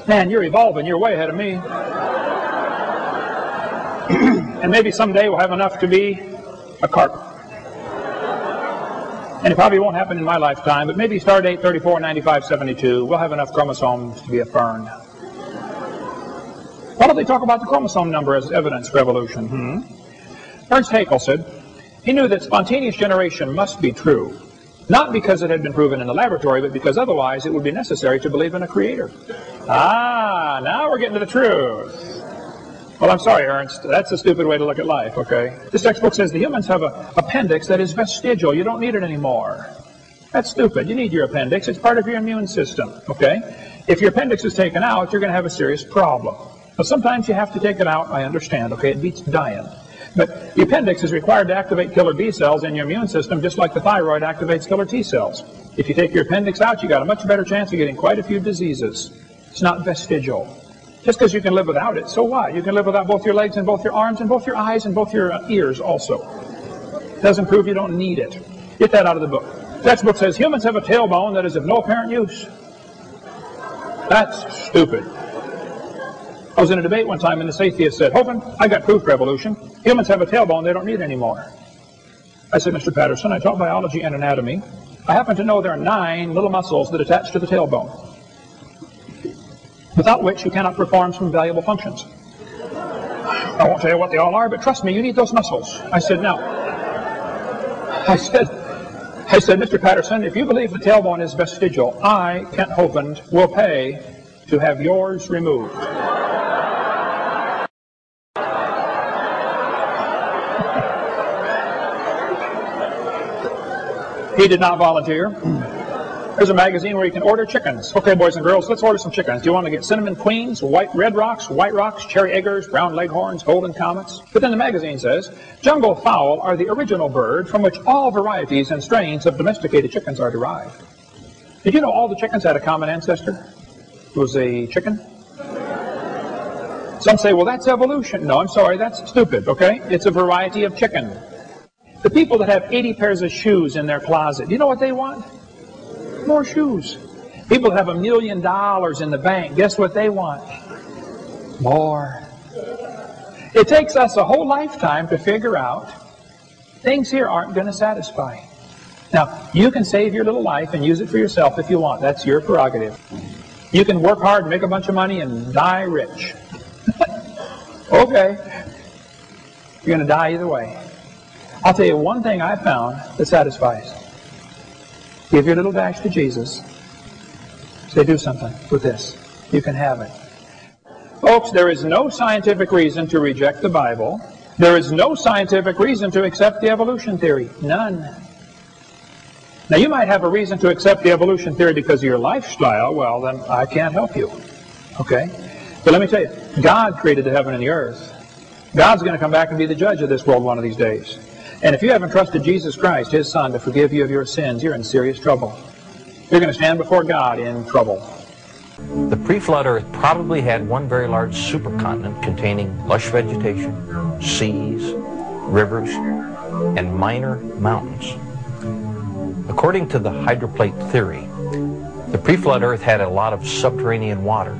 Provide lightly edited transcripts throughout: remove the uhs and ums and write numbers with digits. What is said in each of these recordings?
Man, you're evolving. You're way ahead of me. And maybe someday we'll have enough to be a carp. And it probably won't happen in my lifetime, but maybe star date 349572, we'll have enough chromosomes to be a fern. Why don't they talk about the chromosome number as evidence for evolution? Ernst Haeckel said he knew that spontaneous generation must be true, not because it had been proven in the laboratory, but because otherwise it would be necessary to believe in a creator. Ah, now we're getting to the truth. Well, I'm sorry, Ernst. That's a stupid way to look at life, okay? This textbook says the humans have an appendix that is vestigial. You don't need it anymore. That's stupid. You need your appendix. It's part of your immune system, okay? If your appendix is taken out, you're going to have a serious problem. Now, sometimes you have to take it out, I understand, okay? It beats dying. But the appendix is required to activate killer B cells in your immune system, just like the thyroid activates killer T cells. If you take your appendix out, you got a much better chance of getting quite a few diseases. It's not vestigial. Just because you can live without it, so what? You can live without both your legs and both your arms and both your eyes and both your ears also. Doesn't prove you don't need it. Get that out of the book. The textbook says humans have a tailbone that is of no apparent use. That's stupid. I was in a debate one time and this atheist said, Hovind, I got proof for evolution. Humans have a tailbone they don't need anymore. I said, Mr. Patterson, I taught biology and anatomy. I happen to know there are 9 little muscles that attach to the tailbone, without which you cannot perform some valuable functions. I won't tell you what they all are, but trust me, you need those muscles. I said, no. I said, Mr. Patterson, if you believe the tailbone is vestigial, I, Kent Hovind, will pay to have yours removed. He did not volunteer. There's a magazine where you can order chickens. Okay, boys and girls, let's order some chickens. Do you want to get cinnamon queens, red rocks, white rocks, cherry eggers, brown leghorns, golden comets? But then the magazine says, jungle fowl are the original bird from which all varieties and strains of domesticated chickens are derived. Did you know all the chickens had a common ancestor? It was a chicken. Some say, well, that's evolution. No, I'm sorry, that's stupid, okay? It's a variety of chicken. The people that have 80 pairs of shoes in their closet, do you know what they want? More shoes. People that have $1 million in the bank, guess what they want? More. It takes us a whole lifetime to figure out things here aren't going to satisfy. Now, you can save your little life and use it for yourself if you want. That's your prerogative. You can work hard and make a bunch of money and die rich. Okay. You're going to die either way. I'll tell you one thing I found that satisfies. Give your little dash to Jesus. Say, do something with this. You can have it. Folks, there is no scientific reason to reject the Bible. There is no scientific reason to accept the evolution theory. None. Now, you might have a reason to accept the evolution theory because of your lifestyle. Well, then I can't help you. Okay? But let me tell you, God created the heaven and the earth. God's going to come back and be the judge of this world one of these days. And if you haven't trusted Jesus Christ, His Son, to forgive you of your sins, you're in serious trouble. You're going to stand before God in trouble. The pre-flood Earth probably had one very large supercontinent containing lush vegetation, seas, rivers, and minor mountains. According to the hydroplate theory, the pre-flood Earth had a lot of subterranean water,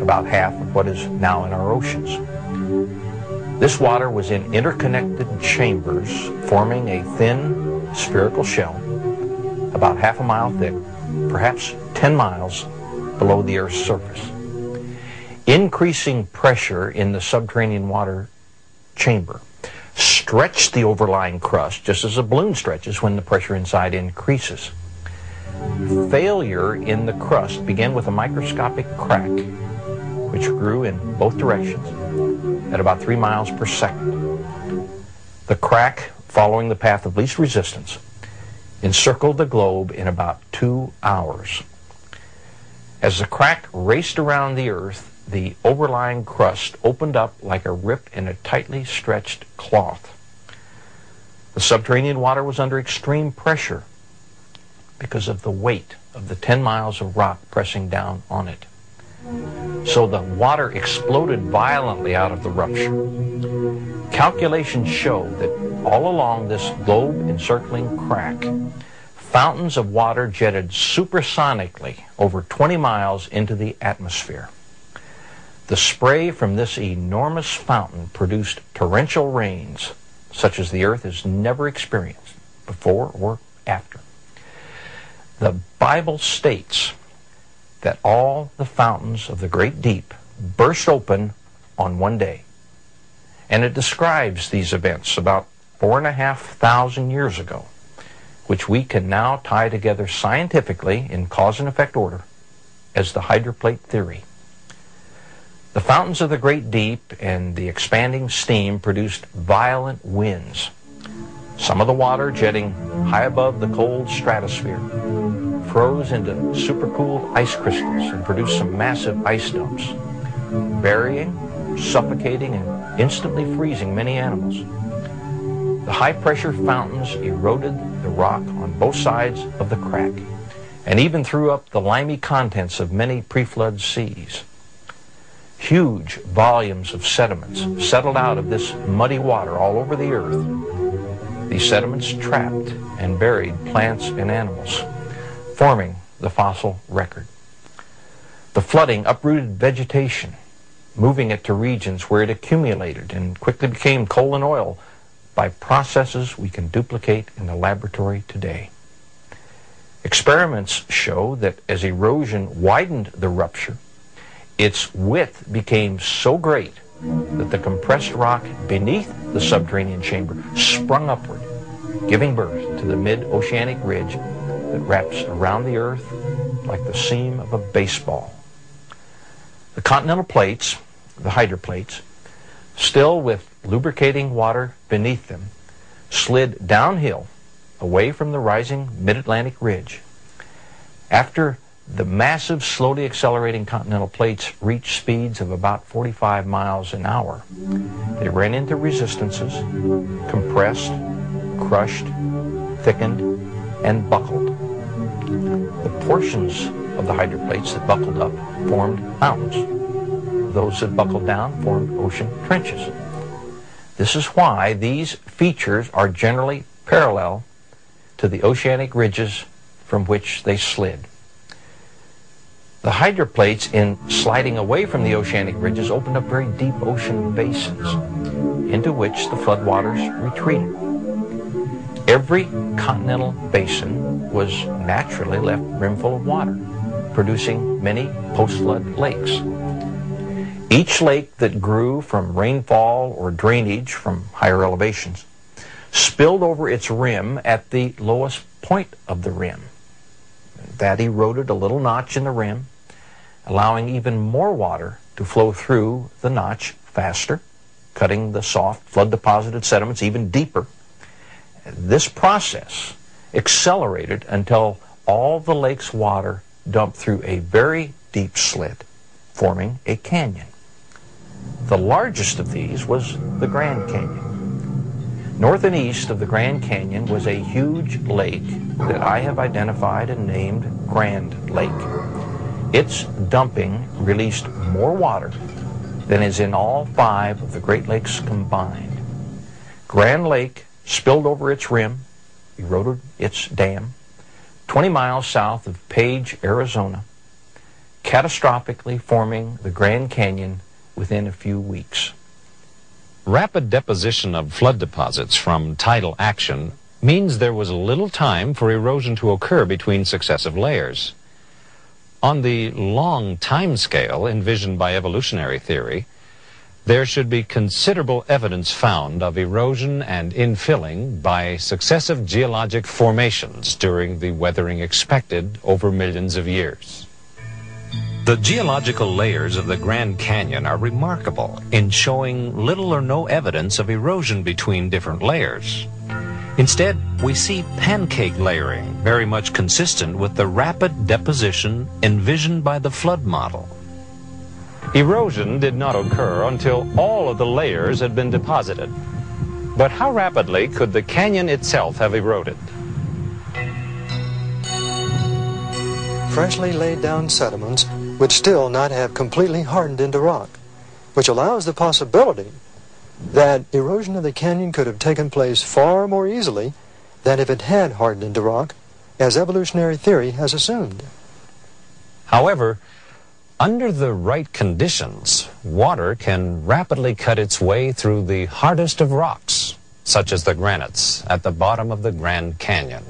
about half of what is now in our oceans. This water was in interconnected chambers forming a thin spherical shell about half a mile thick, perhaps 10 miles below the Earth's surface. Increasing pressure in the subterranean water chamber stretched the overlying crust just as a balloon stretches when the pressure inside increases. Failure in the crust began with a microscopic crack which grew in both directions at about 3 miles per second. The crack, following the path of least resistance, encircled the globe in about 2 hours. As the crack raced around the Earth, the overlying crust opened up like a rip in a tightly stretched cloth. The subterranean water was under extreme pressure because of the weight of the 10 miles of rock pressing down on it. So the water exploded violently out of the rupture. Calculations show that all along this globe-encircling crack, fountains of water jetted supersonically over 20 miles into the atmosphere. The spray from this enormous fountain produced torrential rains such as the earth has never experienced before or after. The Bible states that all the fountains of the great deep burst open on one day. And it describes these events about 4,500 years ago, which we can now tie together scientifically in cause and effect order as the hydroplate theory. The fountains of the great deep and the expanding steam produced violent winds, some of the water jetting high above the cold stratosphere froze into supercooled ice crystals and produced some massive ice dumps, burying, suffocating, and instantly freezing many animals. The high-pressure fountains eroded the rock on both sides of the crack and even threw up the limy contents of many pre-flood seas. Huge volumes of sediments settled out of this muddy water all over the earth. These sediments trapped and buried plants and animals, forming the fossil record. The flooding uprooted vegetation, moving it to regions where it accumulated and quickly became coal and oil by processes we can duplicate in the laboratory today. Experiments show that as erosion widened the rupture, its width became so great that the compressed rock beneath the subterranean chamber sprung upward, giving birth to the mid-oceanic ridge that wraps around the earth like the seam of a baseball. The continental plates, the hydroplates, still with lubricating water beneath them, slid downhill away from the rising mid-Atlantic ridge. After the massive, slowly accelerating continental plates reached speeds of about 45 miles an hour, they ran into resistances, compressed, crushed, thickened, and buckled. The portions of the hydroplates that buckled up formed mountains. Those that buckled down formed ocean trenches. This is why these features are generally parallel to the oceanic ridges from which they slid. The hydroplates, in sliding away from the oceanic ridges, opened up very deep ocean basins into which the floodwaters retreated. Every continental basin was naturally left brimful of water, producing many post-flood lakes. Each lake that grew from rainfall or drainage from higher elevations spilled over its rim at the lowest point of the rim. That eroded a little notch in the rim, allowing even more water to flow through the notch faster, cutting the soft flood-deposited sediments even deeper. This process accelerated until all the lake's water dumped through a very deep slit, forming a canyon. The largest of these was the Grand Canyon. North and east of the Grand Canyon was a huge lake that I have identified and named Grand Lake. Its dumping released more water than is in all 5 of the Great Lakes combined. Grand Lake spilled over its rim, eroded its dam, 20 miles south of Page, Arizona, catastrophically forming the Grand Canyon within a few weeks. Rapid deposition of flood deposits from tidal action means there was little time for erosion to occur between successive layers. On the long time scale envisioned by evolutionary theory, there should be considerable evidence found of erosion and infilling by successive geologic formations during the weathering expected over millions of years. The geological layers of the Grand Canyon are remarkable in showing little or no evidence of erosion between different layers. Instead, we see pancake layering, very much consistent with the rapid deposition envisioned by the flood model. Erosion did not occur until all of the layers had been deposited. But how rapidly could the canyon itself have eroded? Freshly laid down sediments would still not have completely hardened into rock, which allows the possibility that erosion of the canyon could have taken place far more easily than if it had hardened into rock as evolutionary theory has assumed. However, under the right conditions, water can rapidly cut its way through the hardest of rocks, such as the granites at the bottom of the Grand Canyon.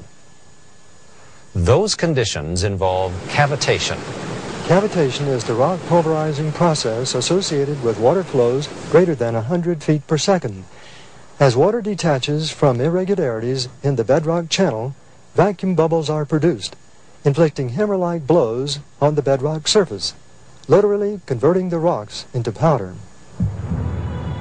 Those conditions involve cavitation. Cavitation is the rock pulverizing process associated with water flows greater than 100 feet per second. As water detaches from irregularities in the bedrock channel, vacuum bubbles are produced, inflicting hammer-like blows on the bedrock surface, literally converting the rocks into powder.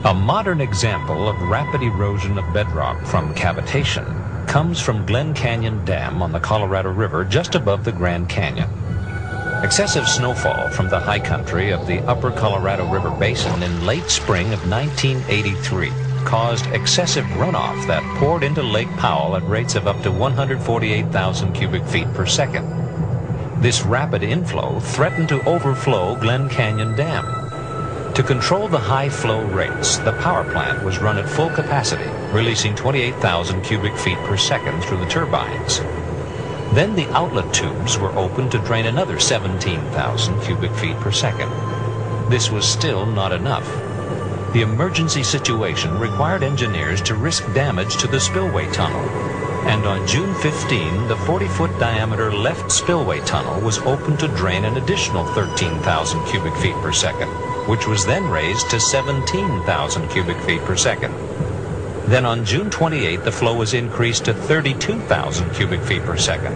A modern example of rapid erosion of bedrock from cavitation comes from Glen Canyon Dam on the Colorado River just above the Grand Canyon. Excessive snowfall from the high country of the upper Colorado River Basin in late spring of 1983 caused excessive runoff that poured into Lake Powell at rates of up to 148,000 cubic feet per second. This rapid inflow threatened to overflow Glen Canyon Dam. To control the high flow rates, the power plant was run at full capacity, releasing 28,000 cubic feet per second through the turbines. Then the outlet tubes were opened to drain another 17,000 cubic feet per second. This was still not enough. The emergency situation required engineers to risk damage to the spillway tunnel. And on June 15, the 40-foot diameter left spillway tunnel was opened to drain an additional 13,000 cubic feet per second, which was then raised to 17,000 cubic feet per second. Then on June 28, the flow was increased to 32,000 cubic feet per second.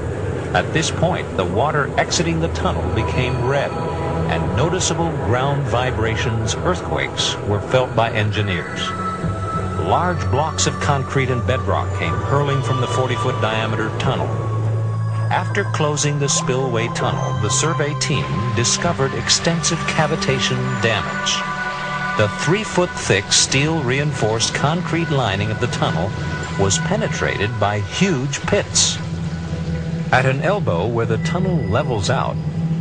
At this point, the water exiting the tunnel became red, and noticeable ground vibrations, earthquakes, were felt by engineers. Large blocks of concrete and bedrock came hurling from the 40-foot diameter tunnel. After closing the spillway tunnel, the survey team discovered extensive cavitation damage. The 3-foot thick steel-reinforced concrete lining of the tunnel was penetrated by huge pits. At an elbow where the tunnel levels out,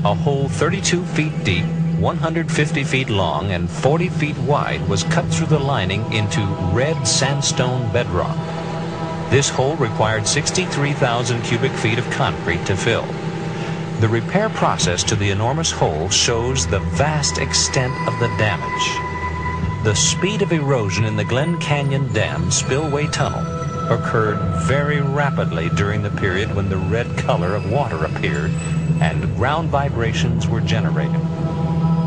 a hole 32 feet deep, 150 feet long, and 40 feet wide was cut through the lining into red sandstone bedrock. This hole required 63,000 cubic feet of concrete to fill. The repair process to the enormous hole shows the vast extent of the damage. The speed of erosion in the Glen Canyon Dam spillway tunnel occurred very rapidly during the period when the red color of water appeared and ground vibrations were generated.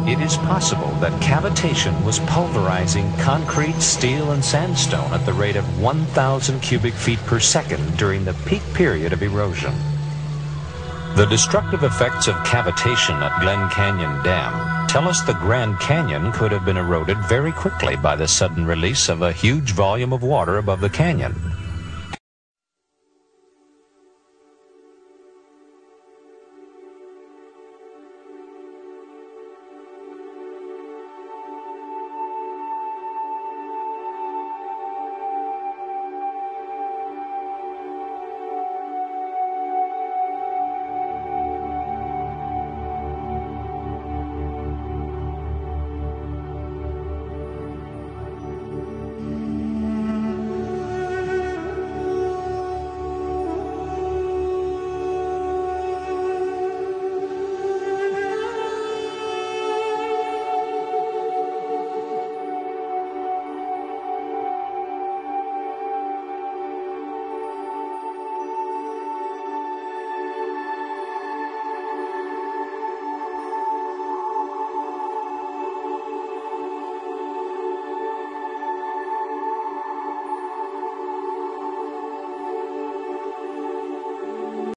It is possible that cavitation was pulverizing concrete, steel, and sandstone at the rate of 1,000 cubic feet per second during the peak period of erosion. The destructive effects of cavitation at Glen Canyon Dam tell us the Grand Canyon could have been eroded very quickly by the sudden release of a huge volume of water above the canyon.